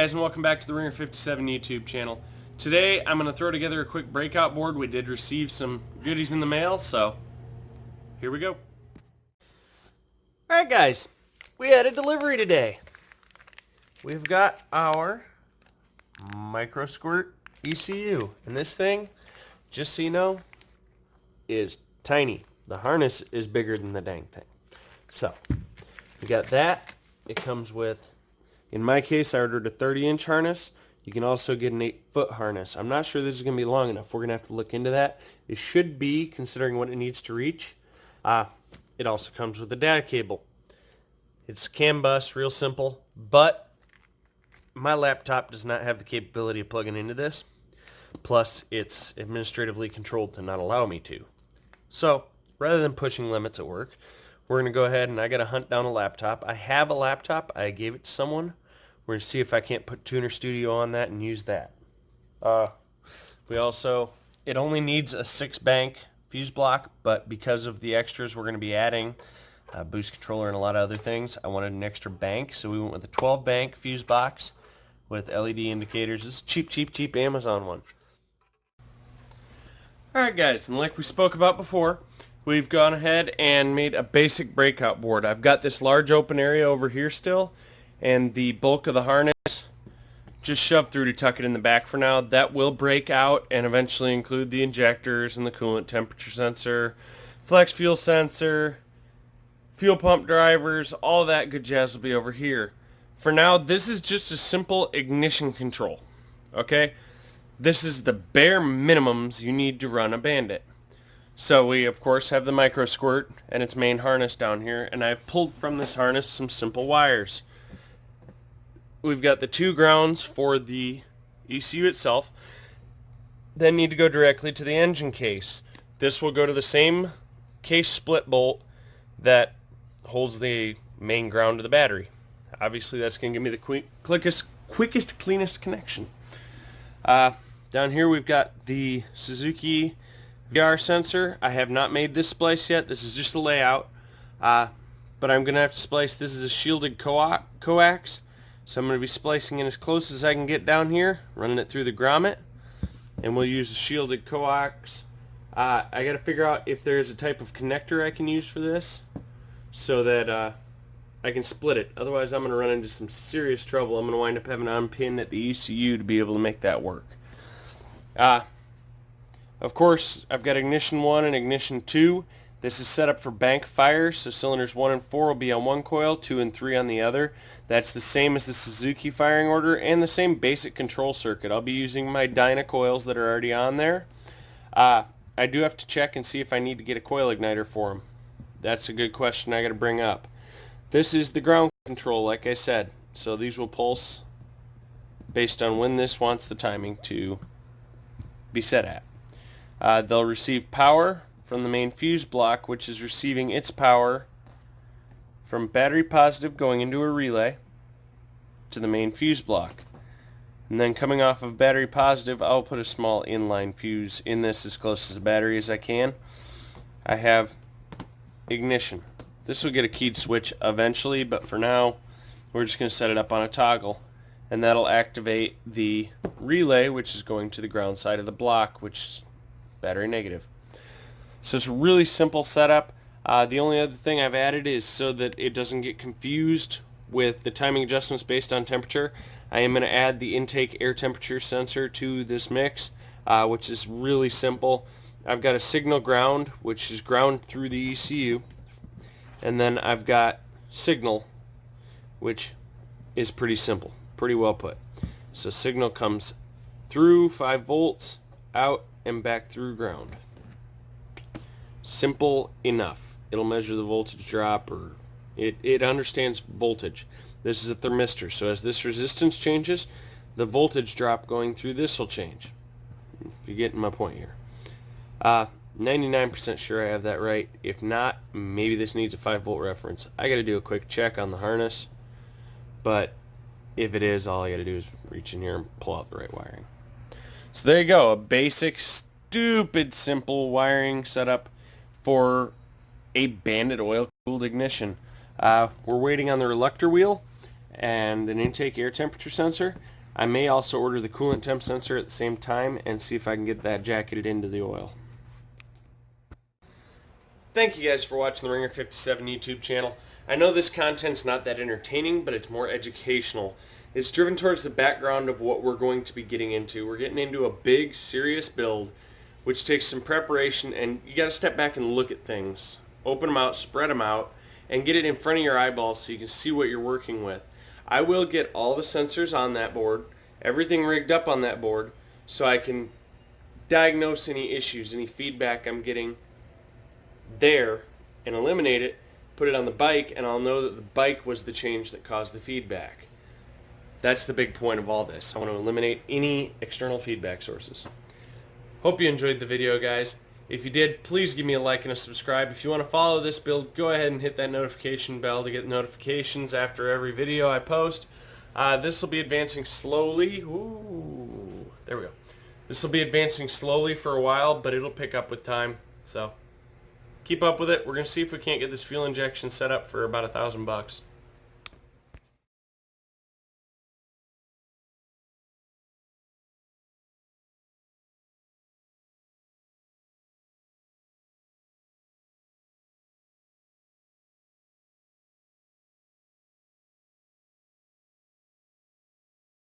guys, and welcome back to the Ringer 57 YouTube channel. Today I'm going to throw together a quick breakout board. We did receive some goodies in the mail, so here we go. Alright guys, we had a delivery today. We've got our micro squirt ECU, and this thing, just so you know, is tiny. The harness is bigger than the dang thing. So, we got that. It comes with, in my case, I ordered a 30-inch harness. You can also get an 8-foot harness. I'm not sure this is going to be long enough. We're going to have to look into that. It should be, considering what it needs to reach. It also comes with a data cable. It's CAN bus, real simple, but my laptop does not have the capability of plugging into this. Plus, it's administratively controlled to not allow me to. So, rather than pushing limits at work, we're going to go ahead and I got to hunt down a laptop. I have a laptop. I gave it to someone. We're going to see if I can't put Tuner Studio on that and use that. It only needs a 6-bank fuse block, but because of the extras we're going to be adding, boost controller and a lot of other things, I wanted an extra bank, so we went with a 12-bank fuse box with LED indicators. This is cheap Amazon one. Alright guys, and like we spoke about before, we've gone ahead and made a basic breakout board. I've got this large open area over here still, and the bulk of the harness just shoved through to tuck it in the back for now. That will break out and eventually include the injectors and the coolant temperature sensor, flex fuel sensor, fuel pump drivers, all that good jazz will be over here. For now, this is just a simple ignition control, okay? This is the bare minimums you need to run a Bandit. So we, of course, have the micro squirt and its main harness down here, and I've pulled from this harness some simple wires. We've got the 2 grounds for the ECU itself, then need to go directly to the engine case. This will go to the same case split bolt that holds the main ground to the battery. Obviously that's going to give me the quickest, cleanest connection. Down here we've got the Suzuki VR sensor. I have not made this splice yet. This is just a layout. But I'm going to have to splice. This is a shielded coax. So I'm going to be splicing in as close as I can get down here, running it through the grommet. And we'll use the shielded coax. I got to figure out if there's a type of connector I can use for this so that I can split it. Otherwise I'm going to run into some serious trouble. I'm going to wind up having to unpin at the ECU to be able to make that work. Of course, I've got ignition 1 and ignition 2. This is set up for bank fire, so cylinders 1 and 4 will be on one coil, 2 and 3 on the other. That's the same as the Suzuki firing order and the same basic control circuit. I'll be using my Dyna coils that are already on there. I do have to check and see if I need to get a coil igniter for them. That's a good question I got to bring up. This is the ground control, like I said, so these will pulse based on when this wants the timing to be set at. They'll receive power from the main fuse block, which is receiving its power from battery positive going into a relay to the main fuse block. And then coming off of battery positive, I'll put a small inline fuse in this as close to the battery as I can. I have ignition. This will get a keyed switch eventually, but for now we're just going to set it up on a toggle, and that'll activate the relay, which is going to the ground side of the block, which is battery negative. So it's a really simple setup. The only other thing I've added is so that it doesn't get confused with the timing adjustments based on temperature. I am going to add the intake air temperature sensor to this mix, which is really simple. I've got a signal ground, which is ground through the ECU, and then I've got signal, which is pretty simple, pretty well put. So signal comes through 5 volts, out and back through ground. Simple enough. It'll measure the voltage drop, or it understands voltage. This is a thermistor, so as this resistance changes, the voltage drop going through this will change. If you're getting my point here. 99% sure I have that right. If not, maybe this needs a 5-volt reference. I got to do a quick check on the harness, but if it is, all I got to do is reach in here and pull out the right wiring. So there you go, a basic, stupid, simple wiring setup for a Bandit oil-cooled ignition. We're waiting on the reluctor wheel and an intake air temperature sensor. I may also order the coolant temp sensor at the same time and see if I can get that jacketed into the oil. Thank you guys for watching the Ringer 57 YouTube channel. I know this content's not that entertaining, but it's more educational. It's driven towards the background of what we're going to be getting into. We're getting into a big, serious build, which takes some preparation, and you got to step back and look at things. Open them out, spread them out, and get it in front of your eyeballs so you can see what you're working with. I will get all the sensors on that board, everything rigged up on that board, so I can diagnose any issues, any feedback I'm getting there, and eliminate it, put it on the bike, and I'll know that the bike was the change that caused the feedback. That's the big point of all this. I want to eliminate any external feedback sources. Hope you enjoyed the video, guys. If you did, please give me a like and a subscribe. If you want to follow this build, go ahead and hit that notification bell to get notifications after every video I post. This will be advancing slowly. Ooh, there we go. This will be advancing slowly for a while, but it'll pick up with time. So keep up with it. We're going to see if we can't get this fuel injection set up for about $1,000 bucks.